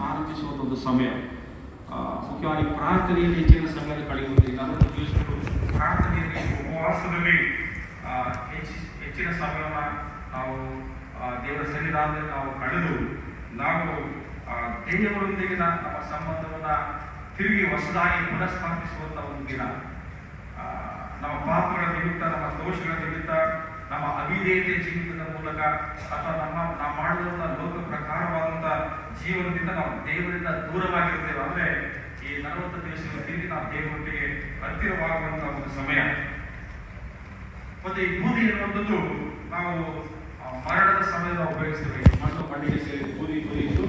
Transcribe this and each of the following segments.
ಆರಂಭಿಸುವಂಥ ಒಂದು ಸಮಯ. ಮುಖ್ಯವಾಗಿ ಪ್ರಾರ್ಥನೆಯಲ್ಲಿ ಹೆಚ್ಚಿನ ಸಮಯದ ಕಳೆಯುವುದು. ಈಗ ಅದನ್ನು ತಿಳಿಸಿಕೊಂಡು ಪ್ರಾರ್ಥನೆಯಲ್ಲಿ ಉಪವಾಸದಲ್ಲಿ ಹೆಚ್ಚಿನ ಸಮಯವನ್ನು ನಾವು ದೇವರ ಸನ್ನಿಧಾನದಲ್ಲಿ ನಾವು ಕಳೆದು ನಾವು ದೇವರೊಂದಿಗಿನ ನಮ್ಮ ಸಂಬಂಧವನ್ನು ತಿರುಗಿ ಹೊಸದಾಗಿ ಪುನಃಸ್ಥಾಪಿಸುವಂಥ ಒಂದು ದಿನ. ನಮ್ಮ ಪಾಪಗಳ ನಿಮಿತ್ತ, ನಮ್ಮ ದೋಷಗಳ ನಿಮಿತ್ತ, ನಮ್ಮ ಅವಿಧೇಯತೆಯ ಜೀವಿತದ ಮೂಲಕ ಅಥವಾ ನಾವು ಮಾಡುವಂಥ ಲೋಕ ಪ್ರಕಾರವಾದಂಥ ಜೀವನದಿಂದ ನಾವು ದೇವರಿಂದ ದೂರವಾಗಿರ್ತೇವೆ. ಅಂದರೆ ಈ 40 ದಿವಸಗಳ ತಿಂಡಿ ನಾವು ದೇವರೊಟ್ಟಿಗೆ ಹತ್ತಿರವಾಗುವಂಥ ಒಂದು ಸಮಯ. ಮತ್ತು ಈ ಬೂದಿ ಎನ್ನುವಂಥದ್ದು ನಾವು ಮರಣದ ಸಮಯದ ಉಪಯೋಗಿಸ್ತೇವೆ. ಮಣ್ಣು ಮಣ್ಣಿಗೆ ಸೇರಿ ಬೂದಿ ಬೂದಿದ್ದು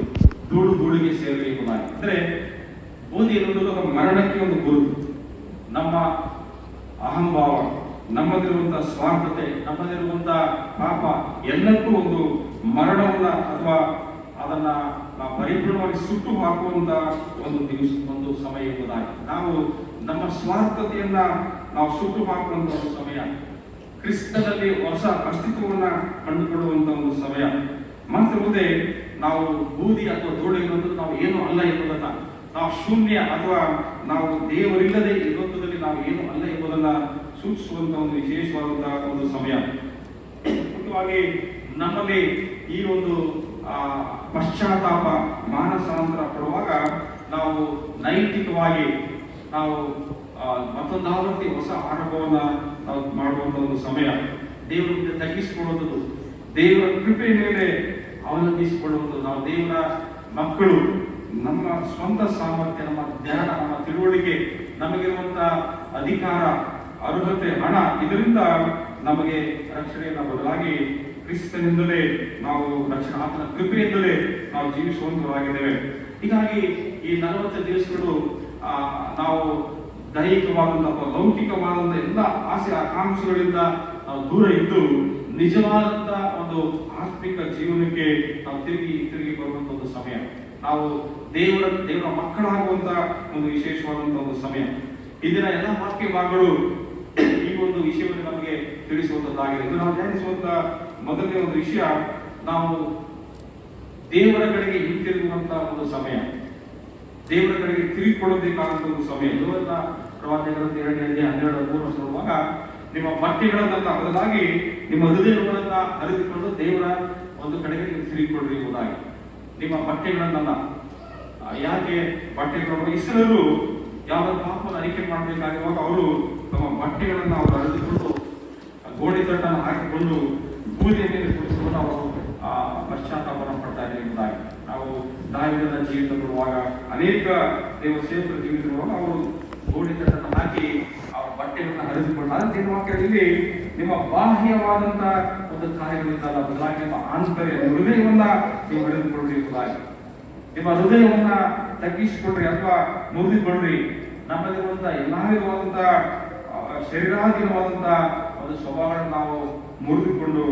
ಧೂಳು ಧೂಳಿಗೆ ಸೇರಿ ಎಂಬುದಾಗಿ. ಅಂದರೆ ಬೂದಿ ಎನ್ನುವುದು ಮರಣಕ್ಕೆ ಒಂದು ಗುರುತು. ನಮ್ಮ ಅಹಂಭಾವ, ನಮ್ಮದಿರುವಂಥ ಸ್ವಾರ್ಥತೆ, ನಮ್ಮದಿರುವಂಥ ಪಾಪ ಎಲ್ಲಕ್ಕೂ ಒಂದು ಮರಣವನ್ನು ಅಥವಾ ಅದನ್ನು ನಾವು ಪರಿಪೂರ್ಣವಾಗಿ ಸುಟ್ಟು ಹಾಕುವಂಥ ಒಂದು ಸಮಯ ಎಂಬುದಾಗಿ. ನಾವು ನಮ್ಮ ಸ್ವಾರ್ಥತೆಯನ್ನ ನಾವು ಸುಟ್ಟು ಹಾಕುವಂಥ ಒಂದು ಸಮಯ, ಕ್ರಿಸ್ತನಲ್ಲಿ ಹೊಸ ಅಸ್ತಿತ್ವವನ್ನು ಕಂಡುಕೊಳ್ಳುವಂಥ ಒಂದು ಸಮಯ. ಮಾತ್ರ ಮುಂದೆ ನಾವು ಬೂದಿ ಅಥವಾ ಧೂಳು ಇರುವಂಥದ್ದು ನಾವು ಏನು ಅಲ್ಲ ಎಂಬುದನ್ನು, ನಾವು ಶೂನ್ಯ ಅಥವಾ ನಾವು ದೇವರಿಲ್ಲದೆ ಈ ಲೋಕದಲ್ಲಿ ನಾವು ಏನು ಅಲ್ಲ ಎಂಬುದನ್ನು ಸೂಚಿಸುವಂಥ ಒಂದು ವಿಶೇಷವಾದಂತಹ ಒಂದು ಸಮಯ. ಮುಖ್ಯವಾಗಿ ನಮ್ಮಲ್ಲಿ ಈ ಒಂದು ಪಶ್ಚಾತ್ತಾಪ, ಮಾನಸಾಂತರ ಪಡುವಾಗ ನಾವು ನೈತಿಕವಾಗಿ ನಾವು ಮತ್ತೊಂದಾವರ್ತಿ ಹೊಸ ಆರಂಭವನ್ನು ನಾವು ಮಾಡುವಂಥ ಒಂದು ಸಮಯ. ದೇವರಿಂದ ತಗ್ಗಿಸಿಕೊಳ್ಳುವಂಥದ್ದು, ದೇವರ ಕೃಪೆ ಮೇಲೆ ಅವಲಂಬಿಸಿಕೊಳ್ಳುವಂಥದ್ದು. ನಾವು ದೇವರ ಮಕ್ಕಳು, ನಮ್ಮ ಸ್ವಂತ ಸಾಮರ್ಥ್ಯ, ನಮ್ಮ ಜ್ಞಾನ, ನಮ್ಮ ತಿಳುವಳಿಕೆ, ನಮಗಿರುವಂಥ ಅಧಿಕಾರ, ಅರ್ಹತೆ, ಹಣ, ಇದರಿಂದ ನಮಗೆ ರಕ್ಷಣೆಯನ್ನು ಬದಲಾಗಿ ಕ್ರಿಸ್ತನಿಂದಲೇ ನಾವು ರಕ್ಷಣೆ, ಆತನ ಕೃಪೆಯಿಂದಲೇ ನಾವು ಜೀವಿಸುವಂತವಾಗಿದ್ದೇವೆ. ಹೀಗಾಗಿ ಈ 40 ದಿವಸಗಳು ನಾವು ದೈಹಿಕವಾದಂಥ ಅಥವಾ ಲೌಕಿಕವಾದಂಥ ಎಲ್ಲ ಆಸೆ ಆಕಾಂಕ್ಷೆಗಳಿಂದ ನಾವು ದೂರ ಇದ್ದು ನಿಜವಾದಂಥ ಒಂದು ಆತ್ಮಿಕ ಜೀವನಕ್ಕೆ ನಾವು ತಿರುಗಿ ಬರುವಂಥ ಒಂದು ಸಮಯ. ನಾವು ದೇವರ ಮಕ್ಕಳಾಗುವಂಥ ಒಂದು ವಿಶೇಷವಾದಂಥ ಒಂದು ಸಮಯ. ಇಂದಿನ ಎಲ್ಲ ವಾಕ್ಯ ಭಾಗಗಳು ಈ ಒಂದು ವಿಷಯವನ್ನು ನಮಗೆ ತಿಳಿಸುವಂಥದ್ದಾಗಿದೆ. ಇದು ನಾವು ಧ್ಯಾನಿಸುವಂಥ ಮೊದಲನೇ ಒಂದು ವಿಷಯ, ನಾವು ದೇವರ ಕಡೆಗೆ ಹಿಂತಿರುಗುವಂಥ ಒಂದು ಸಮಯ, ದೇವರ ಕಡೆಗೆ ತಿರುಗಿಕೊಳ್ಳಬೇಕಾದಂಥ ಒಂದು ಸಮಯ. ಇವನ್ನ ಪ್ರವಾದಿಗಳ 2:12 ನೋಡುವಾಗ, ನಿಮ್ಮ ಬಟ್ಟೆಗಳನ್ನ ಬದಲಾಗಿ ನಿಮ್ಮ ಹೃದಯಗಳನ್ನ ಹರಿದುಕೊಂಡು ದೇವರ ಒಂದು ಕಡೆಗೆ ನೀವು ತಿರುಗಿಕೊಳ್ಳ್ರಿ ಎಂಬುದಾಗಿ. ನಿಮ್ಮ ಬಟ್ಟೆಗಳನ್ನ ಯಾಕೆ ಬಟ್ಟೆಗಳು, ಇಸ್ರಾಯೇಲರು ಯಾವ ಪಾಪವನ್ನು ಅರಿಕೆ ಮಾಡಬೇಕಾಗಿರುವಾಗ ಅವರು ತಮ್ಮ ಬಟ್ಟೆಗಳನ್ನು ಅವರು ಹರಿದುಕೊಂಡು ಗೋಣಿ ತಟ್ಟನ್ನು ಹಾಕಿಕೊಂಡು ಬೂದಿಯ ಮೇಲೆ ಕುಳಿತುಕೊಂಡು ಅವರು ಪಶ್ಚಾತ್ತಾಪವನ್ನು ಪಡ್ತಾರೆ ಎಂಬುದಾಗಿ. ನಾವು ದಾವಿದನ ಜೀವಿತ ನೋಡುವಾಗ, ಅನೇಕ ದೇವ ಸೇವಕರ ಜೀವಿತ ನೋಡುವಾಗ ಅವರು ಗೋಣಿ ತಟ್ಟನ್ನು ಹಾಕಿ ಅವರ ಬಟ್ಟೆಗಳನ್ನು ಹರಿದುಕೊಂಡು, ಅದಕ್ಕೆ ವಾಕ್ಯದಲ್ಲಿ ನಿಮ್ಮ ಬಾಹ್ಯವಾದಂಥ ಒಂದು ಕಾರ್ಯಗಳಿಂದಲ್ಲ, ಬದಲಾಗಿ ನಿಮ್ಮ ಆಂತರ್ಯ ಹೃದಯವನ್ನ ನೀವು ಹಿಡಿದುಕೊಳ್ಳ್ರಿ ಎಂಬುದಾಗಿ. ನಿಮ್ಮ ಹೃದಯವನ್ನ ತಗ್ಗಿಸಿಕೊಳ್ರಿ ಅಥವಾ ಮುರಿದುಕೊಳ್ಳ್ರಿ. ನಮ್ಮಲ್ಲಿರುವಂಥ ಎಲ್ಲ ವಿಧವಾದಂಥ ಶರೀರಾಧೀನವಾದಂಥ ಒಂದು ಸ್ವಭಾವಗಳನ್ನು ನಾವು ಮುರಿದುಕೊಂಡು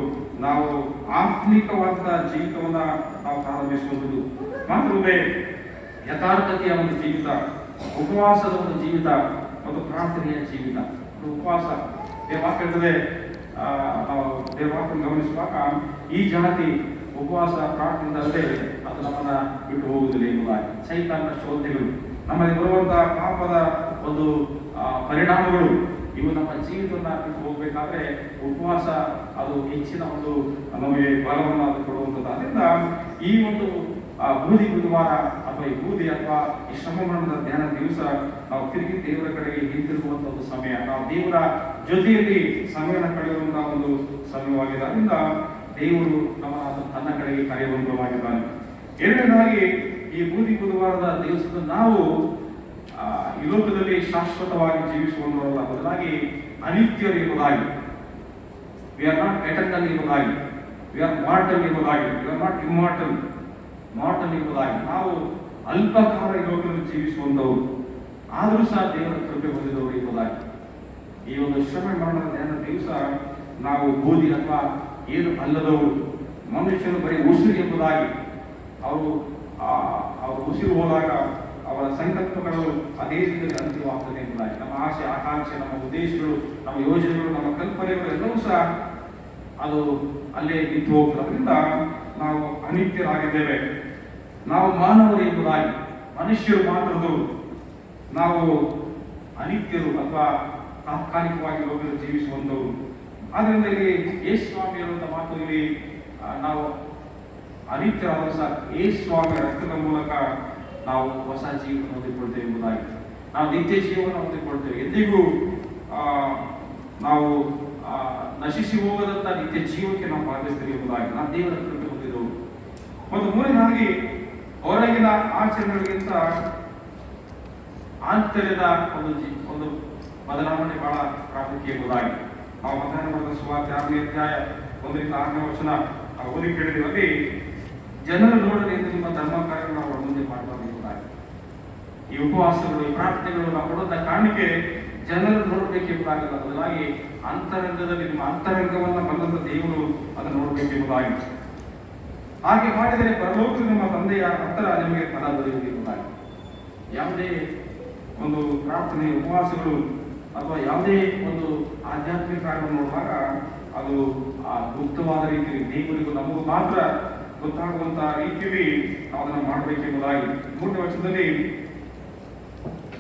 ನಾವು ಆತ್ಮಿಕವಾದಂಥ ಜೀವಿತವನ್ನು ನಾವು ಪ್ರಾರಂಭಿಸುವಂಥದ್ದು. ಮಾತ್ರವೇ ಯಥಾರ್ಥತೆಯ ಒಂದು ಜೀವಿತ, ಉಪವಾಸದ ಒಂದು ಜೀವಿತ ಮತ್ತು ಪ್ರಾರ್ಥನೆಯ ಜೀವಿತ. ಉಪವಾಸ ದೇವಾಕ್ಯದಲ್ಲಿ ನಾವು ದೇವಾಕ್ಯವನ್ನು ಗಮನಿಸುವಾಗ ಈ ಜಾತಿ ಉಪವಾಸ ಪ್ರಾರ್ಥನೆಯಿಂದಲೇ ಅದು ನಮ್ಮನ್ನ ಬಿಟ್ಟು ಹೋಗುವುದಿಲ್ಲ ಎಂಬುದಾಗಿ. ಸೈತಾನನ ಶೋಧನೆಗಳು, ನಮ್ಮಲ್ಲಿ ಬರುವಂತಹ ಪಾಪದ ಒಂದು ಪರಿಣಾಮಗಳು, ಇವು ನಮ್ಮ ಜೀವಿತವನ್ನು ಬಿಟ್ಟು ಹೋಗಬೇಕಾದ್ರೆ ಉಪವಾಸ ಅದು ಹೆಚ್ಚಿನ ಒಂದು ನಮಗೆ ಬಲವನ್ನು ಅದು ಕೊಡುವಂಥದ್ದು. ಅದರಿಂದ ಈ ಒಂದು ಬೂದಿ ಬುಧವಾರ ಅಥವಾ ಈ ಬೂದಿ ಅಥವಾ ಈ ಶ್ರಮಮರಣದ ಧ್ಯಾನ ದಿವಸ ನಾವು ತಿರುಗಿ ದೇವರ ಕಡೆಗೆ ಹಿಂತಿರುಗುವಂಥ ಒಂದು ಸಮಯ, ನಾವು ದೇವರ ಜೊತೆಯಲ್ಲಿ ಸಮಯವನ್ನು ಕಳೆಯುವಂತಹ ಒಂದು ಸಮಯವಾಗಿದೆ. ಅದರಿಂದ ದೇವರು ತನ್ನ ಕಡೆಗೆ ಕರೆಯುವಂತವಾಗಿದ್ದಾನೆ. ಎರಡನೇದಾಗಿ, ಈ ಬೂದಿ ಬುಧವಾರದ ದಿವಸದ ನಾವು ಈ ಲೋಕದಲ್ಲಿ ಶಾಶ್ವತವಾಗಿ ಜೀವಿಸುವಂತವಲ್ಲ, ಬದಲಾಗಿ ಅನಿತ್ಯರು ಎಂಬುದಾಗಿ, ವಿ ಆರ್ ನಾಟ್ ಎಟರ್ನಲ್ ಎಂಬುದಾಗಿ, ವಿ ಆರ್ ಮಾರ್ಟಲ್ ಎಂಬುದಾಗಿ, we are not immortal, mortal ಎಂಬುದಾಗಿ. ನಾವು ಅಲ್ಪಕಾಲ ಈ ಲೋಕದಲ್ಲಿ ಜೀವಿಸುವಂತವರು, ಆದರೂ ಸಹ ದೇವರ ಕೃಪೆ ಹೊಂದಿದವರು ಎಂಬುದಾಗಿ. ಈ ಒಂದು ಶ್ರಮ ಮರಣದ ಧ್ಯಾನ ದಿವಸ ನಾವು ಬೂದಿ ಅಥವಾ ಏನು ಅಲ್ಲದವರು, ಮನುಷ್ಯರು ಬರೀ ಉಸಿರು ಎಂಬುದಾಗಿ, ಅವರು ಉಸಿರು ಹೋದಾಗ ಅವರ ಸಂಕಲ್ಪಗಳು ಅದೇ ರೀತಿಯಲ್ಲಿ ಅಂತಿಮವಾಗ್ತದೆ ಎಂಬುದಾಗಿ. ನಮ್ಮ ಆಸೆ ಆಕಾಂಕ್ಷೆ, ನಮ್ಮ ಉದ್ದೇಶಗಳು, ನಮ್ಮ ಯೋಜನೆಗಳು, ನಮ್ಮ ಕಲ್ಪನೆಗಳು ಎಲ್ಲವೂ ಸಹ ಅದು ಅಲ್ಲೇ ನಿಂತು ಹೋಗ್ತದೆ. ಅದರಿಂದ ನಾವು ಅನಿತ್ಯರಾಗಿದ್ದೇವೆ. ನಾವು ಮಾನವರು ಎಂಬುದಾಗಿ, ಮನುಷ್ಯರು ಮಾತ್ರದು, ನಾವು ಅನಿತ್ಯರು ಅಥವಾ ತಾತ್ಕಾಲಿಕವಾಗಿ ಲೋಕದಲ್ಲಿ ಜೀವಿಸುವಂಥವರು. ಆದ್ದರಿಂದ ಇಲ್ಲಿ ಯೇಸು ಸ್ವಾಮಿ ಅನ್ನುವಂಥ ಮಾತು ಇಲ್ಲಿ ನಾವು ಅನಿತ್ಯರಾದ ಸಹ ಯೇಸು ಸ್ವಾಮಿಯ ರಕ್ತದ ಮೂಲಕ ನಾವು ಹೊಸ ಜೀವನ ಹೊಂದಿಕೊಳ್ತೇವೆ ಎಂಬುದಾಗಿ, ನಾವು ನಿತ್ಯ ಜೀವನ ಹೊಂದಿಕೊಳ್ತೇವೆ. ಎಂದಿಗೂ ನಾವು ನಶಿಸಿ ಹೋಗದಂತ ನಿತ್ಯ ಜೀವಕ್ಕೆ ನಾವು ಭಾಗಿಸ್ತೇವೆ ಎಂಬುದಾಗಿ ನಾವು ದೇವರ ಕೃಪೆ ಹೊಂದಿದೆವು. ಮತ್ತು ಮೂರನೇದಾಗಿ, ಹೊರಗಿನ ಆಚರಣೆಗಳಿಗಿಂತ ಆಂತರ್ಯದ ಒಂದು ಬದಲಾವಣೆ ಬಹಳ ಪ್ರಾಮುಖ್ಯ ಎಂಬುದಾಗಿ ನಾವು ಮಧ್ಯಾಹ್ನ ಮಾಡಿದ ಸುವಾರ್ತೆ 6ನೇ ಅಧ್ಯಾಯ 1-6ನೇ ವಚನ ಓದಿ ಕೇಳಿದೀವಿ. ಜನರು ನೋಡಲಿ ಎಂದು ನಿಮ್ಮ ಧರ್ಮ ಕಾರ್ಯಗಳು ನಾವು ಮುಂದೆ ಮಾಡಬಾರದು ಎಂಬುದಾಗಿ, ಈ ಉಪವಾಸಗಳು, ಈ ಪ್ರಾರ್ಥನೆಗಳು ನಾವು ಕೊಡುವಂತ ಕಾಣಿಕೆ ಜನರು ನೋಡಬೇಕೆಂಬುದಾಗಲ್ಲ, ಬದಲಾಗಿ ಅಂತರಂಗದಲ್ಲಿ ನಿಮ್ಮ ಅಂತರಂಗವನ್ನು ಬಂದಂತ ದೇವರು ಅದನ್ನು ನೋಡಬೇಕೆಂಬುದಾಗಿ. ಹಾಗೆ ಮಾಡಿದರೆ ಪರಲೋಕದ ನಮ್ಮ ತಂದೆಯ ಹತ್ತಿರ ನಿಮಗೆ ಫಲ ದೊರೆಯುವುದು ಎಂಬುದಾಗಿ. ಯಾವುದೇ ಒಂದು ಪ್ರಾರ್ಥನೆ, ಉಪವಾಸಗಳು ಅಥವಾ ಯಾವುದೇ ಒಂದು ಆಧ್ಯಾತ್ಮಿಕ ಕಾರ್ಯವನ್ನು ನೋಡುವಾಗ ಅದು ಆ ಗುಪ್ತವಾದ ರೀತಿಯಲ್ಲಿ ದೇವರಿಗೂ ನಮಗೂ ಮಾತ್ರ ಗೊತ್ತಾಗುವಂತಹ ರೀತಿಯಲ್ಲಿ ನಾವು ಅದನ್ನು ಮಾಡಬೇಕೆಂಬುದಾಗಿ. 3ನೇ ವಚನದಲ್ಲಿ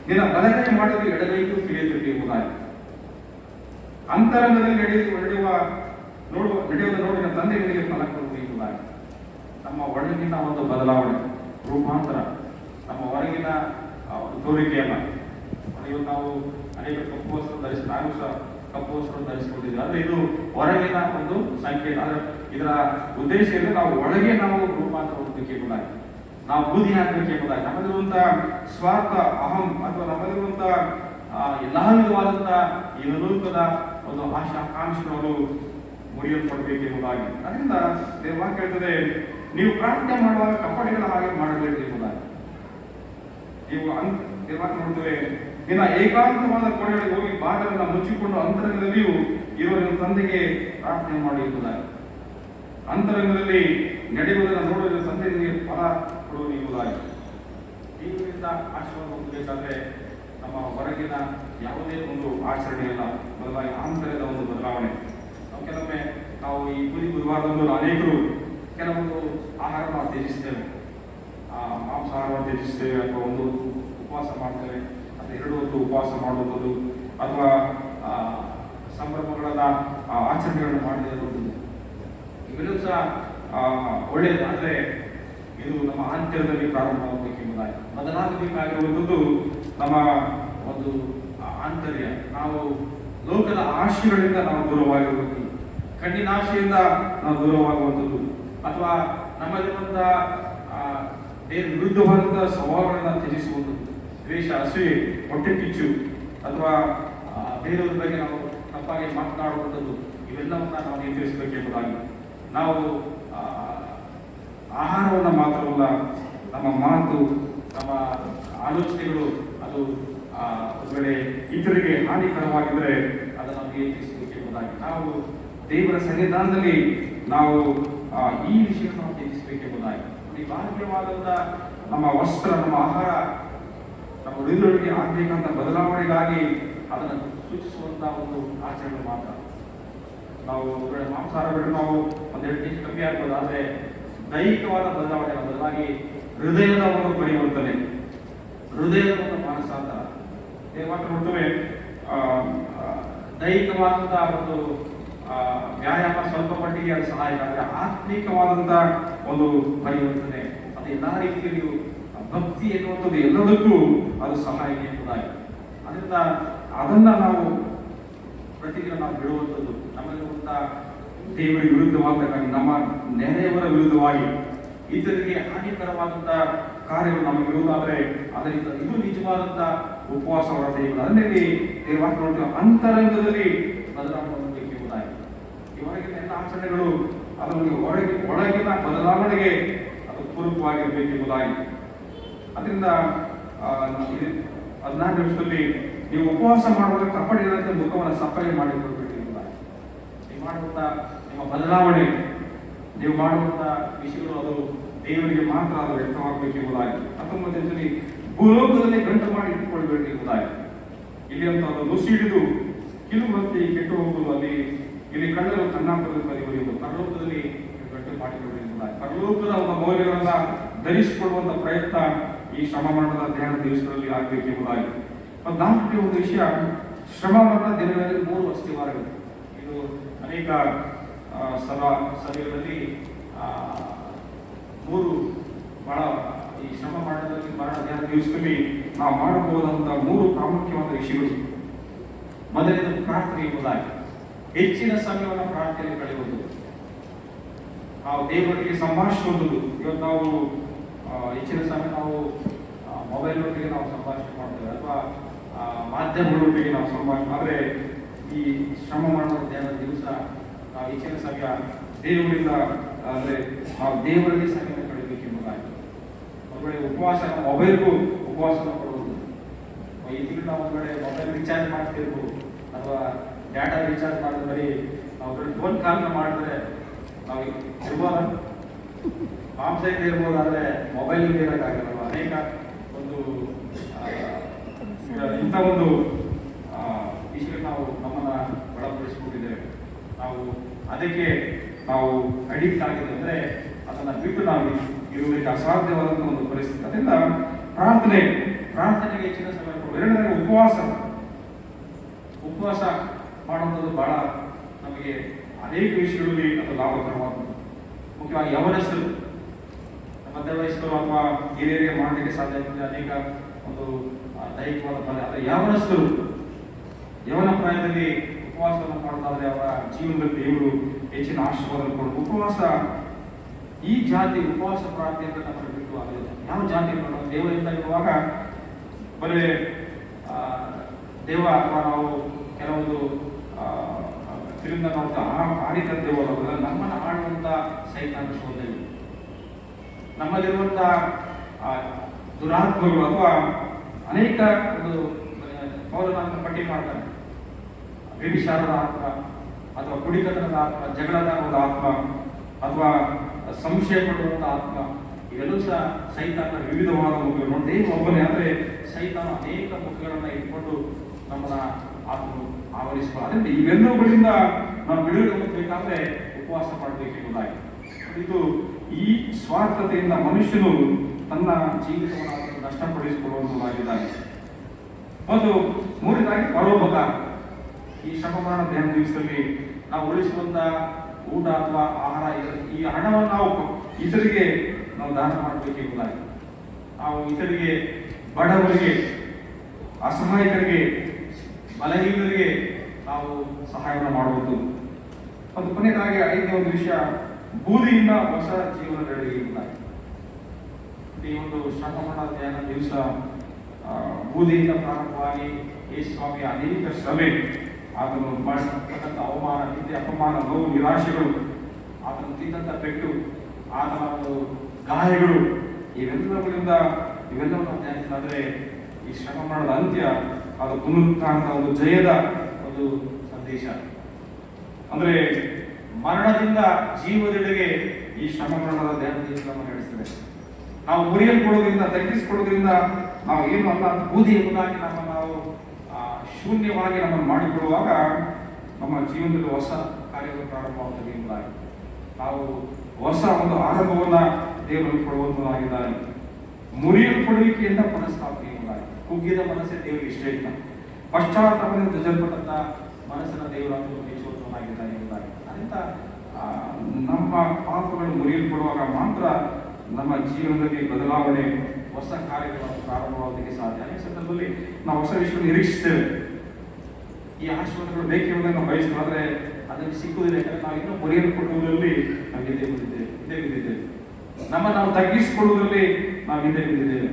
ನಿನ್ನ ಬಲಗೈ ಮಾಡಿದ್ದು ಎಡಗೈಗೂ ತಿಳಿಯಬೇಕು ಎಂಬುದಾಗಿ. ಅಂತರಂಗದಲ್ಲಿ ನಡೆಯುವುದು ನೋಡಿ ನನ್ನ ತಂದೆ ನಿನಗೆ ಫಲ ಕೊಡುವುದು ಎಂಬುದಾಗಿ. ನಮ್ಮ ಒಳಗಿನ ಒಂದು ಬದಲಾವಣೆ, ರೂಪಾಂತರ, ನಮ್ಮ ಹೊರಗಿನ ತೋರಿಕೆಯಲ್ಲ. ಇವತ್ತು ನಾವು ಅನೇಕ ಕಪ್ಪು ವಸ್ತ್ರ ಧರಿಸಿ, ನಾನು ಸಹ ಕಪ್ಪು ವಸ್ತ್ರವನ್ನು ಧರಿಸಿಕೊಂಡಿದ್ದೀವಿ. ಆದರೆ ಇದು ಹೊರಗಿನ ಒಂದು ಸಂಕೇತ. ಆದರೆ ಇದರ ಉದ್ದೇಶ ಇದೆ, ನಾವು ಒಳಗೆ ನಾವು ರೂಪಾಂತರ ಹೊಂದಬೇಕೆಂಬುದಾಗಿ, ನಾವು ಬೂದಿ ಹಾಕಬೇಕೆಂಬುದಾಗಿ. ನಮ್ಮಲ್ಲಿರುವಂತಹ ಸ್ವಾರ್ಥ, ಅಹಂ ಅಥವಾ ನಮ್ಮಲ್ಲಿರುವಂತಹ ಎಲ್ಲಾ ವಿಧವಾದಂತಹ ಈ ಲೋಕದ ಒಂದು ಆಕಾಂಕ್ಷೆಗಳು ಮುರಿಯಲ್ಪಡಬೇಕೆಂಬುದಾಗಿ. ಅದರಿಂದ ದೇವವಾಕ್ಯ ಹೇಳ್ತದೆ, ನೀವು ಪ್ರಾರ್ಥನೆ ಮಾಡುವಾಗ ಕಪ್ಪಡಿಗಳ ಹಾಗೆ ಮಾಡಬೇಕು ಎಂಬುದಾಗಿ. ನೀವು ದೇವವಾಕ್ಯ ನೋಡ್ತೇವೆ, ನಿನ್ನ ಏಕಾಂತವಾದ ಕೋಣೆಗಳಿಗೆ ಹೋಗಿ ಬಾಗಿಲನ್ನು ಮುಚ್ಚಿಕೊಂಡು ಅಂತರಂಗದಲ್ಲಿಯೂ ಇರುವ ನಿಮ್ಮ ತಂದೆಗೆ ಪ್ರಾರ್ಥನೆ ಮಾಡಿ ಎಂಬುದಾಗಿ. ಅಂತರಂಗದಲ್ಲಿ ನಡೆಯುವುದನ್ನು ನೋಡುವ ತಂದೆ ನಿಮಗೆ ಫಲ ಕೊಡುವುದು ಎಂಬುದಾಗಿ. ದೇವರಿಂದ ಆಶೀರ್ವಾದ ಹೊಂದಬೇಕಾದ್ರೆ ನಮ್ಮ ಹೊರಗಿನ ಯಾವುದೇ ಒಂದು ಆಚರಣೆ ಇಲ್ಲ, ಬದಲಾಗಿ ಆಂತರ್ಯದ ಒಂದು ಬದಲಾವಣೆ. ಕೆಲವೊಮ್ಮೆ ನಾವು ಈ ಗುರುವಾರದಂದು ಅನೇಕರು ಕೆಲವೊಂದು ಆಹಾರ ನಾವು ತ್ಯಜಿಸ್ತೇವೆ, ಮಾಂಸಾಹಾರವನ್ನು ತ್ಯಜಿಸ್ತೇವೆ, ಅಥವಾ ಒಂದು ಉಪವಾಸ ಮಾಡ್ತೇವೆ, ಅಥವಾ 2 ಹೊತ್ತು ಉಪವಾಸ ಮಾಡುವುದು, ಅಥವಾ ಸಂಭ್ರಮಗಳನ್ನ ಆಚರಣೆಗಳನ್ನು ಮಾಡದೇ ಇರುವುದು, ಇವೆಲ್ಲವೂ ಸಹ ಒಳ್ಳೆಯದು. ಆದರೆ ಇದು ನಮ್ಮ ಆಂತರ್ಯದಲ್ಲಿ ಪ್ರಾರಂಭವಾಗಬೇಕೆಂಬುದಾಗಿ, ಬದಲಾಗಬೇಕಾಗಿರುವಂಥದ್ದು ನಮ್ಮ ಒಂದು ಆಂತರ್ಯ. ನಾವು ಲೋಕದ ಆಶೆಗಳಿಂದ ನಾವು ದೂರವಾಗಿರುವುದು, ಕಣ್ಣಿನ ಆಶೆಯಿಂದ ನಾವು ದೂರವಾಗುವಂಥದ್ದು, ಅಥವಾ ನಮ್ಮಲ್ಲಿರುವಂತಹ ವಿರುದ್ಧವಾದಂತಹ ಸ್ವಭಾವಗಳನ್ನು ತ್ಯಜಿಸುವುದು, ದ್ವೇಷ, ಅಸೂಯೆ, ಹೊಟ್ಟೆ ಕಿಚ್ಚು, ಅಥವಾ ಬೇರೆಯವರ ಬಗ್ಗೆ ನಾವು ತಪ್ಪಾಗಿ ಮಾತನಾಡುವಂಥದ್ದು, ಇವೆಲ್ಲವನ್ನ ನಾವು ನಿಯಂತ್ರಿಸಬೇಕೆಂಬುದಾಗಿ. ನಾವು ಆಹಾರವನ್ನು ಮಾತ್ರವಲ್ಲ, ನಮ್ಮ ಮಾತು, ನಮ್ಮ ಆಲೋಚನೆಗಳು ಅದು ಒಂದು ವೇಳೆ ಇತರಿಗೆ ಹಾನಿಕರವಾಗಿದ್ದರೆ ಅದನ್ನು ನಿಯಂತ್ರಿಸಬೇಕೆಂಬುದಾಗಿ. ನಾವು ದೇವರ ಸನ್ನಿಧಾನದಲ್ಲಿ ನಾವು ಈ ವಿಷಯವನ್ನು ತ್ಯಜಿಸಬೇಕೆಂಬುದಾಗಿ. ಈ ಬಾಹ್ಯವಾದಂಥ ನಮ್ಮ ವಸ್ತ್ರ, ನಮ್ಮ ಆಹಾರ, ನಮ್ಮ ಉಳಿದೊಳಗೆ ಆಗಬೇಕಂತ ಬದಲಾವಣೆಗಾಗಿ ಅದನ್ನು ಸೂಚಿಸುವಂತಹ ಒಂದು ಆಚರಣೆ ಮಾತ್ರ. ನಾವು ಮಾಂಸಾಹಾರ ಬಿಟ್ಟು ನಾವು 1-2 ಕೆಜಿ ಕಮ್ಮಿ ಆಗ್ಬೋದು, ಆದರೆ ದೈಹಿಕವಾದ ಬದಲಾವಣೆ, ಬದಲಾಗಿ ಹೃದಯದ ಒಂದು ಪರಿವರ್ತನೆ, ಹೃದಯದ ಒಂದು ಮಾನಸಾಂತರ. ಮಾತ್ರ ನೋಡ್ತೇವೆ, ದೈಹಿಕವಾದಂತಹ ಒಂದು ವ್ಯಾಯಾಮ ಸ್ವಲ್ಪ ಮಟ್ಟಿಗೆ ಅದು ಸಹಾಯಕ, ಆದರೆ ಆತ್ಮಿಕವಾದಂತಹ ಒಂದು ಪರಿವರ್ತನೆ ಅದು ಎಲ್ಲ ರೀತಿಯಲ್ಲಿಯೂ ಭಕ್ತಿ ಎನ್ನುವಂಥದ್ದು ಎಲ್ಲದಕ್ಕೂ ಅದು ಸಹಾಯಕ ಎಂಬುದಾಗಿ. ಅದರಿಂದ ಅದನ್ನ ನಾವು ಪ್ರತಿದಿನ ನಾವು ಬಿಡುವಂಥದ್ದು, ನಮ್ಮಲ್ಲಿರುವಂತಹ ದೇವರಿಗೆ ವಿರುದ್ಧವಾಗಬೇಕಾಗಿ, ನಮ್ಮ ನೆರೆಯವರ ವಿರುದ್ಧವಾಗಿ ಇತರಿಗೆ ಹಾನಿಕರವಾದಂತಹ ಕಾರ್ಯಗಳು ನಮಗಿರುವುದಾದರೆ ಅದರಿಂದ ಇದು ನಿಜವಾದಂಥ ಉಪವಾಸ ಹೊರದೇವರು. ಅದರಲ್ಲಿ ದೇವವಾಕ್ಯ ನೋಡ್ತೀವಿ, ಅಂತರಂಗದಲ್ಲಿ ಬದಲಾವಣೆ ಹೊಂದಬೇಕೆಂಬುದಾಗಿ. ಈ ಹೊರಗಿನ ಎಲ್ಲ ಆಚರಣೆಗಳು ಅದರಲ್ಲಿ ಒಳಗಿನ ಬದಲಾವಣೆಗೆ ಅದು ಪೂರಕವಾಗಿರಬೇಕೆಂಬುದಾಗಿ. ಅದರಿಂದ 14 ನಿಮಿಷದಲ್ಲಿ ನೀವು ಉಪವಾಸ ಮಾಡುವಾಗ ಕಪ್ಪಡಿಗಳಂತೆ ಮುಖವನ್ನು ಸಫಾಯಿ ಮಾಡಿಕೊಳ್ಬೇಕೆಂಬುದಾಗಿ. ನೀವು ಮಾಡುವಂಥ ನಿಮ್ಮ ಬದಲಾವಣೆ, ನೀವು ಮಾಡುವಂಥ ವಿಷಯಗಳು ಅದು ದೇವರಿಗೆ ಮಾತ್ರ ಅದು ವ್ಯಕ್ತವಾಗಬೇಕೆಂಬುದಾಗಿ. 19ನೇ ಭೂಲೋಕದಲ್ಲಿ ಗಂಟು ಮಾಡಿ ಇಟ್ಟುಕೊಳ್ಬೇಕೆಂಬುದಾಗಿ. ಇಲ್ಲಿ ಅಂತ ಅದು ನುಸಿ ಹಿಡಿದು ಕಿಲುಬತ್ತಿ ಕೆಟ್ಟು ಹೋಗುವುದು, ಅಲ್ಲಿ ಇಲ್ಲಿ ಕಳ್ಳರು ಕನ್ನಾಪುರದ ಕಲಿಯುವುದು, ಪರಲೋಕದಲ್ಲಿ ಗಂಟು ಮಾಡಿಕೊಳ್ಳಬೇಕೆಂಬುದಾಗಿ. ಪರಲೋಕದ ಒಂದು ಮೌಲ್ಯಗಳನ್ನ ಧರಿಸಿಕೊಳ್ಳುವಂಥ ಪ್ರಯತ್ನ ಈ ಶ್ರಮ ಮರಣದ ಧ್ಯಾನ ದಿವಸಗಳಲ್ಲಿ ಆಗಬೇಕೆಂಬುದಾಗಿ. ಮತ್ತು ನಾಲ್ಕನೇ ಒಂದು ವಿಷಯ, ಶ್ರಮ ಮರಣ ದಿನಗಳಲ್ಲಿ 3 ಅಸ್ಥಿವಾರಗಳು. ಇದು ಅನೇಕ ಸಭೆಗಳಲ್ಲಿ 3 ಬಹಳ ಈ ಶ್ರಮ ಮರಣ ಧ್ಯಾನ ದಿವಸದಲ್ಲಿ ನಾವು ಮಾಡಬಹುದಂತ 3 ಪ್ರಾಮುಖ್ಯವಾದ ವಿಷಯಗಳು. ಮೊದಲನೇದು ಪ್ರಾರ್ಥನೆ ಎಂಬುದಾಗಿ. ಹೆಚ್ಚಿನ ಸಮಯವನ್ನು ಪ್ರಾರ್ಥನೆ ಕಳೆಯುವುದು, ನಾವು ದೇವರೊಟ್ಟಿಗೆ ಸಂಭಾಷಿಸುವುದು. ಇವತ್ತು ನಾವು ಹೆಚ್ಚಿನ ಸಮಯ ನಾವು ಮೊಬೈಲ್ನೊಟ್ಟಿಗೆ ನಾವು ಸಂಭಾಷಣೆ ಮಾಡ್ತೇವೆ ಅಥವಾ ಮಾಧ್ಯಮಗಳೊಟ್ಟಿಗೆ ನಾವು ಸಂಭಾಷಣೆ. ಆದರೆ ಈ ಶ್ರಮ ಮಾಡುವ ಧ್ಯಾನ ದಿವಸ ನಾವು ಹೆಚ್ಚಿನ ಸಮಯ ದೇವರಿಂದ, ಅಂದರೆ ನಾವು ದೇವರಿಗೆ ಸಮಯ ಕಳೆಯಬೇಕೆಂಬುದಾಗಿ. ಒಂದು ವೇಳೆ ಉಪವಾಸ, ಮೊಬೈಲ್ಗೂ ಉಪವಾಸನ ಕೊಡುವುದು. ಈ ತಿಂಗಳು ನಾವು ಒಂದು ವೇಳೆ ಮೊಬೈಲ್ ರೀಚಾರ್ಜ್ ಮಾಡ್ತಿರ್ಬೋದು ಅಥವಾ ಡಾಟಾ ರೀಚಾರ್ಜ್ ಮಾಡಿದ್ರೆ ಬರೀ ನಾವು ಫೋನ್ ಕಾಲ್ನ ಮಾಡಿದ್ರೆ ನಾವು ಇರ್ಬೋದ, ಮಾಂಸದಿಂದ ಇರ್ಬೋದು, ಆದರೆ ಮೊಬೈಲ್ ಇರೋಕ್ಕಾಗಲ್ಲ. ಅನೇಕ ಒಂದು ಇಂಥ ಒಂದು ವಿಷಯ ನಾವು ನಮ್ಮನ್ನು ಒಳಪಡಿಸ್ಕೊಂಡಿದ್ದೇವೆ. ನಾವು ಅದಕ್ಕೆ ನಾವು ಅಡಿಕ್ಟ್ ಆಗಿದೆ ಅಂದರೆ ಅದನ್ನು ಬಿಟ್ಟು ನಾವು ಇರುವುದಕ್ಕೆ ಅಸಾಧ್ಯವಾದಂಥ ಒಂದು ಪರಿಸ್ಥಿತಿ. ಅದರಿಂದ ಪ್ರಾರ್ಥನೆಗೆ ಹೆಚ್ಚಿನ ಸಮಯ ಕೊಡುವುದು. ಎರಡನೇ ಉಪವಾಸ ಮಾಡುವಂಥದ್ದು ಬಹಳ ನಮಗೆ ಅನೇಕ ವಿಷಯಗಳಲ್ಲಿ ಅದು ಲಾಭಕರವಾದದ್ದು. ಮುಖ್ಯವಾಗಿ ಯವನಸ್ಥರು, ಮಧ್ಯವಯಸ್ಕರು ಅಥವಾ ಹಿರಿಯರಿಗೆ ಮಾಡಲಿಕ್ಕೆ ಸಾಧ್ಯ ಆಗ್ತದೆ ಅನೇಕ ಒಂದು ದೈಹಿಕವಾದ ಫಲ. ಆದರೆ ಯವನ ಪ್ರಾಯದಲ್ಲಿ ಉಪವಾಸವನ್ನು ಮಾಡೋದಾದರೆ ಅವರ ಜೀವನದಲ್ಲಿ ದೇವರು ಹೆಚ್ಚಿನ ಆಶೀರ್ವಾದ ಕೊಡೋದು. ಉಪವಾಸ, ಈ ಜಾತಿ ಉಪವಾಸ ಪ್ರಾರ್ಥನೆಯಿಂದ ನಮ್ಮನ್ನು ಬಿಟ್ಟು ಆಗಲಿಲ್ಲ. ಯಾವ ಜಾತಿ ಮಾಡೋದು ದೇವರಿಂದ ಇರುವಾಗ ಬರೀ ದೇವ ಅಥವಾ ನಾವು ಕೆಲವೊಂದು ಫಿಲ್ಮ್ನ ನೋಡ್ತಾ ಆಡಿದ ದೇವರಲ್ಲ, ನಮ್ಮನ್ನು ಆಡುವಂಥ ಸೈತಾನ ಶೋಧನೆ, ನಮ್ಮಲ್ಲಿರುವಂಥ ದುರಾತ್ಮಗಳು ಅಥವಾ ಅನೇಕ ಒಂದು ಪೌರನಾತ್ಮ ಪಟ್ಟಿ ಮಾಡ್ತಾರೆ. ವ್ಯಭಿಚಾರದ ಆತ್ಮ ಅಥವಾ ಕುಡಿಕತನದ ಆತ್ಮ, ಜಗಳದ ಒಂದು ಆತ್ಮ ಅಥವಾ ಸಂಶಯ ಪಡುವಂಥ ಆತ್ಮ, ಇವೆಲ್ಲೂ ಸಹ ಸೈತಾನ ವಿವಿಧವಾದ ಮುಖಗಳು. ನೋಡ್ತೇ ಒಬ್ಬನೇ, ಆದರೆ ಸೈತಾನ ಅನೇಕ ಮುಖಗಳನ್ನು ಇಟ್ಕೊಂಡು ನಮ್ಮನ್ನ ಆತ್ಮನು ಆವರಿಸಿಕೊಳ್ಳ. ಅದರಿಂದ ಇವೆಲ್ಲವುಗಳಿಂದ ನಾವು ಬಿಡುಗಡೆ ಹೊಂದಬೇಕಾದ್ರೆ ಉಪವಾಸ ಮಾಡಬೇಕೆಂಬುದಾಗಿ. ಇದು ಈ ಸ್ವಾರ್ಥತೆಯಿಂದ ಮನುಷ್ಯನು ತನ್ನ ಜೀವಿತವನ್ನು ನಷ್ಟಪಡಿಸಿಕೊಳ್ಳುವಂತಾಗಿದ್ದಾನೆ. ಮತ್ತು ಮೂರನೇದಾಗಿ ಪರೋಪಕಾರ. ಈ ಶ್ರಮ ಮರಣ ಧ್ಯಾನ ದಿವಸದಲ್ಲಿ ನಾವು ಉಳಿಸುವಂತ ಊಟ ಅಥವಾ ಆಹಾರ, ಈ ಹಣವನ್ನು ನಾವು ಇತರಿಗೆ ನಾವು ದಾನ ಮಾಡಬೇಕೆಂಬುದಾಗಿ. ನಾವು ಇತರಿಗೆ, ಬಡವರಿಗೆ, ಅಸಹಾಯಕರಿಗೆ, ಬಲಹೀನರಿಗೆ ನಾವು ಸಹಾಯವನ್ನು ಮಾಡುವುದು. ಮತ್ತು ಕೊನೆಯದಾಗಿ 5ನೇ ಒಂದು ವಿಷಯ, ಬೂದಿಯಿಂದ ಹೊಸ ಜೀವನ ಬೆಳೆಯುವುದಾಗಿ. ಈ ಒಂದು ಶ್ರಮ ಮರಣ ಧ್ಯಾನ ದಿವಸ ಬೂದಿಯಿಂದ ಪ್ರಾರಂಭವಾಗಿ ಯೇಸು ಸ್ವಾಮಿಯ ಅನೇಕ ಶ್ರಮೆ, ಆತನು ಮಾಡಿರ್ತಕ್ಕಂಥ ಅವಮಾನ, ನಿಂದೆ, ಅಪಮಾನ, ನೋವು, ನಿರಾಶೆಗಳು, ಆತನು ತಿಂದಂಥ ಪೆಟ್ಟು, ಆತನ ಒಂದು ಗಾಯಗಳು, ಇವೆಲ್ಲವನ್ನು ಧ್ಯಾನಿಸಿದರೆ ಈ ಶ್ರಮ ಮರಣದ ಅಂತ್ಯ ಅದು ಪುನರುತ್ಥಾನದ ಒಂದು ಜಯದ ಒಂದು ಸಂದೇಶ. ಅಂದರೆ ಮರಣದಿಂದ ಜೀವದೆಡೆಗೆ ಈ ಶ್ರಮ ಮರಣದ ಧ್ಯಾನ ದಿವಸ ನಡೆಸ್ತದೆ. ನಾವು ಮುರಿಯಲ್ಪಡೋದ್ರಿಂದ, ತಗ್ಗಿಸಿಕೊಳ್ಳೋದ್ರಿಂದ ನಾವು ಏನು ಅಲ್ಲ, ಬೂದಿ ಎಂಬುದಾಗಿ ನಾವು ಶೂನ್ಯವಾಗಿ ನಮ್ಮನ್ನು ಮಾಡಿಕೊಳ್ಳುವಾಗ ನಮ್ಮ ಜೀವನದಲ್ಲಿ ಹೊಸ ಕಾರ್ಯಗಳು ಪ್ರಾರಂಭವಾಗುತ್ತದೆ ಎಂಬುದಾಗಿ ನಾವು ಹೊಸ ಒಂದು ಆರಂಭವನ್ನು ದೇವರು ಕೊಡುವಂತಾಗಿದ್ದಾರೆ. ಮುರಿಯಲ್ಪಡುವಿಕೆಯಿಂದ ಪುನಃಸ್ಥಾಪನೆ ಎಂಬುದಾಗಿ. ಕುಗ್ಗಿದ ಮನಸ್ಸೇ ದೇವರಿಗೆ ಇಷ್ಟ ಇಲ್ಲ. ಪಶ್ಚಾತ್ತಾಪದಿಂದ ಧ್ವಜಲ್ಪಟ್ಟಂತ ಮನಸ್ಸನ್ನ ದೇವರನ್ನು ಮೆಚ್ಚುವಂತಾಗಿದ್ದಾರೆ ಎಂಬುದಾಗಿ. ಅದರಿಂದ ನಮ್ಮ ಪಾಪಗಳು ಮುರಿಯಲ್ಪಡುವಾಗ ಮಾತ್ರ ನಮ್ಮ ಜೀವನದಲ್ಲಿ ಬದಲಾವಣೆ, ಹೊಸ ಕಾರ್ಯಗಳನ್ನು ಪ್ರಾರಂಭವಾಗೋದಕ್ಕೆ ಸಾಧ್ಯ. ಅನೇಕ ಸಂದರ್ಭದಲ್ಲಿ ನಾವು ಹೊಸ ವಿಷಯವನ್ನು ನಿರೀಕ್ಷಿಸ್ತೇವೆ. ಈ ಆಶೀರ್ವಾದಗಳು ಬೇಕೆಂಬುದನ್ನು ನಾವು ಬಯಸ್ತೇವೆ, ಆದರೆ ಅದನ್ನು ಸಿಕ್ಕುವುದಿಲ್ಲ. ಯಾಕಂದರೆ ನಾವು ಇನ್ನೂ ಮುರಿಯಲ್ಪಡುವುದರಲ್ಲಿ ನಾವು ಹಿಂದೆ ಬಿದ್ದಿದ್ದೇವೆ. ನಾವು ತಗ್ಗಿಸಿಕೊಳ್ಳುವುದರಲ್ಲಿ ನಾವು ಹಿಂದೆ ಬಿದ್ದಿದ್ದೇವೆ.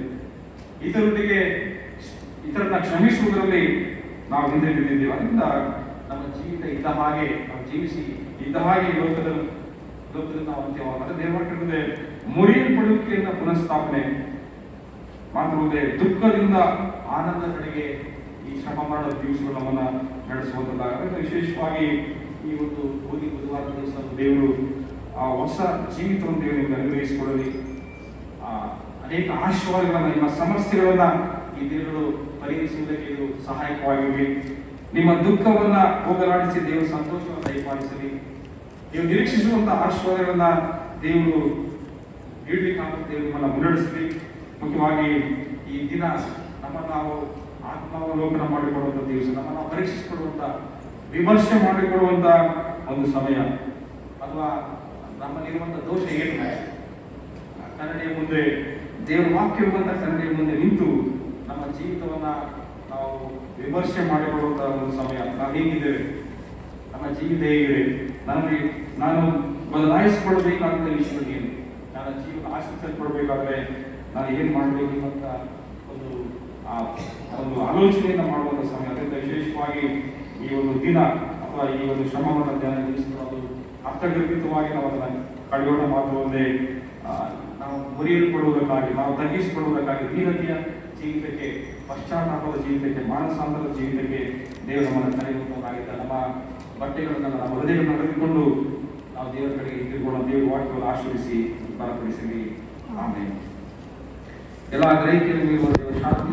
ಇತರನ್ನ ಕ್ಷಮಿಸುವುದರಲ್ಲಿ ನಾವು ಹಿಂದೆ ಬಿದ್ದಿದ್ದೇವೆ. ಅದರಿಂದ ನಮ್ಮ ಜೀವಿತ ಇದ್ದ ಹಾಗೆ ನಾವು ಜೀವಿಸಿ ಇದ್ದ ಹಾಗೆ ಲೋಕದಲ್ಲಿ ನಾವು ಅಂತ್ಯವಾದ ದೇವರ ಮುರಿಯಲ್ಪಡುವಿಕೆಯಿಂದ ಪುನಃಸ್ಥಾಪನೆ ಮಾತ್ರವಲ್ಲದೆ ದುಃಖದಿಂದ ಆನಂದ ಕಡೆಗೆ ಈ ಶ್ರಮ ಮರಣದ ದಿವಸಗಳು ನಮ್ಮನ್ನು ನಡೆಸುವಂಥದ್ದಾಗುತ್ತೆ. ವಿಶೇಷವಾಗಿ ಈ ಒಂದು ಬುಧವಾರ ದಿವಸ ದೇವರು ಆ ಹೊಸ ಜೀವಿತವನ್ನು ದೇವರಿಂದ ಅನುಗ್ರಹಿಸಿಕೊಳ್ಳಲಿ. ಅನೇಕ ಆಶೀರ್ವಾದಗಳನ್ನು, ನಿಮ್ಮ ಸಮಸ್ಯೆಗಳನ್ನು ಈ ದೇವರು ಪರಿಹರಿಸುವುದಕ್ಕೆ ಇದು ಸಹಾಯಕವಾಗಿರಲಿ. ನಿಮ್ಮ ದುಃಖವನ್ನು ಹೋಗಲಾಡಿಸಿ ದೇವರು ಸಂತೋಷವನ್ನು ದಯಪಾಲಿಸಲಿ. ನೀವು ನಿರೀಕ್ಷಿಸುವಂತಹ ಆಶೀರ್ವಾದಗಳನ್ನು ದೇವರು ನೀಡಲಿಕ್ಕಾಗುತ್ತೆ. ದೇವರು ನಮ್ಮನ್ನು ಮುನ್ನಡೆಸಲಿ. ಮುಖ್ಯವಾಗಿ ಈ ದಿನ ನಮ್ಮನ್ನು ನಾವು ಆತ್ಮಾವಲೋಕನ ಮಾಡಿಕೊಳ್ಳುವಂಥ ದಿವಸ, ನಮ್ಮನ್ನು ಪರೀಕ್ಷಿಸಿಕೊಳ್ಳುವಂಥ, ವಿಮರ್ಶೆ ಮಾಡಿಕೊಳ್ಳುವಂಥ ಒಂದು ಸಮಯ. ಅಥವಾ ನಮ್ಮಲ್ಲಿರುವಂಥ ದೋಷ ಏನು, ಕನ್ನಡಿಯ ಮುಂದೆ, ದೇವರ ವಾಕ್ಯವಿರುವಂಥ ಕನ್ನಡಿಯ ಮುಂದೆ ನಿಂತು ನಮ್ಮ ಜೀವಿತವನ್ನು ನಾವು ವಿಮರ್ಶೆ ಮಾಡಿಕೊಳ್ಳುವಂಥ ಒಂದು ಸಮಯ. ನಾವು ಹೇಗಿದ್ದೇವೆ, ನಮ್ಮ ಜೀವಿತ ಹೇಗಿದೆ, ನಾನು ಬದಲಾಯಿಸಿಕೊಳ್ಳಬೇಕಾದಂಥ ವಿಷಯ ಏನು, ನನ್ನ ಜೀವನ ಆಶಿಸಲ್ಪಡಬೇಕಾದ್ರೆ ನಾನು ಏನು ಮಾಡಬೇಕು ಅಂತ ಒಂದು ಆಲೋಚನೆಯನ್ನು ಮಾಡುವಂಥ ಸಮಯ. ಅದರಿಂದ ವಿಶೇಷವಾಗಿ ಈ ಒಂದು ದಿನ ಅಥವಾ ಈ ಒಂದು ಶ್ರಮವನ್ನು ಧ್ಯಾನಿಸುವುದು ಅರ್ಥಗರ್ಭಿತವಾಗಿ ನಾವು ಅದನ್ನು ಕಳೆಯೋಣ. ಮಾತ್ರ ಒಂದೇ ನಾವು ಮುರಿಯಲ್ಪಡುವುದಕ್ಕಾಗಿ, ನಾವು ತಗ್ಗಿಸಿಕೊಳ್ಳುವುದಕ್ಕಾಗಿ, ದೀನತೆಯ ಜೀವಿತಕ್ಕೆ, ಪಶ್ಚಾತ್ತಾಪದ ಜೀವಿತಕ್ಕೆ, ಮಾನಸಾಂತರದ ಜೀವಿತಕ್ಕೆ ದೇವರು ನಮ್ಮನ್ನು ಕರೆಯುವಂತಾಗಿದ್ದ. ನಮ್ಮ ಬಟ್ಟೆಗಳನ್ನು, ನಮ್ಮ ಹೃದಯಗಳನ್ನು ಅರಿತುಕೊಂಡು ನಾವು ದೇವರ ಕಡೆಗೆ ಹಿಂದಿರುಗೋಣ. ದೇವರ ವಾಕ್ಯವನ್ನು ಆಶ್ರಯಿಸಿ ಬಲಪಡಿಸಲಿ. ಆಮೇಲೆ ಎಲ್ಲ ಗ್ರಹಿಕೆಯನ್ನು ಮೀರುವ ದೇವರ ಶಾಂತಿ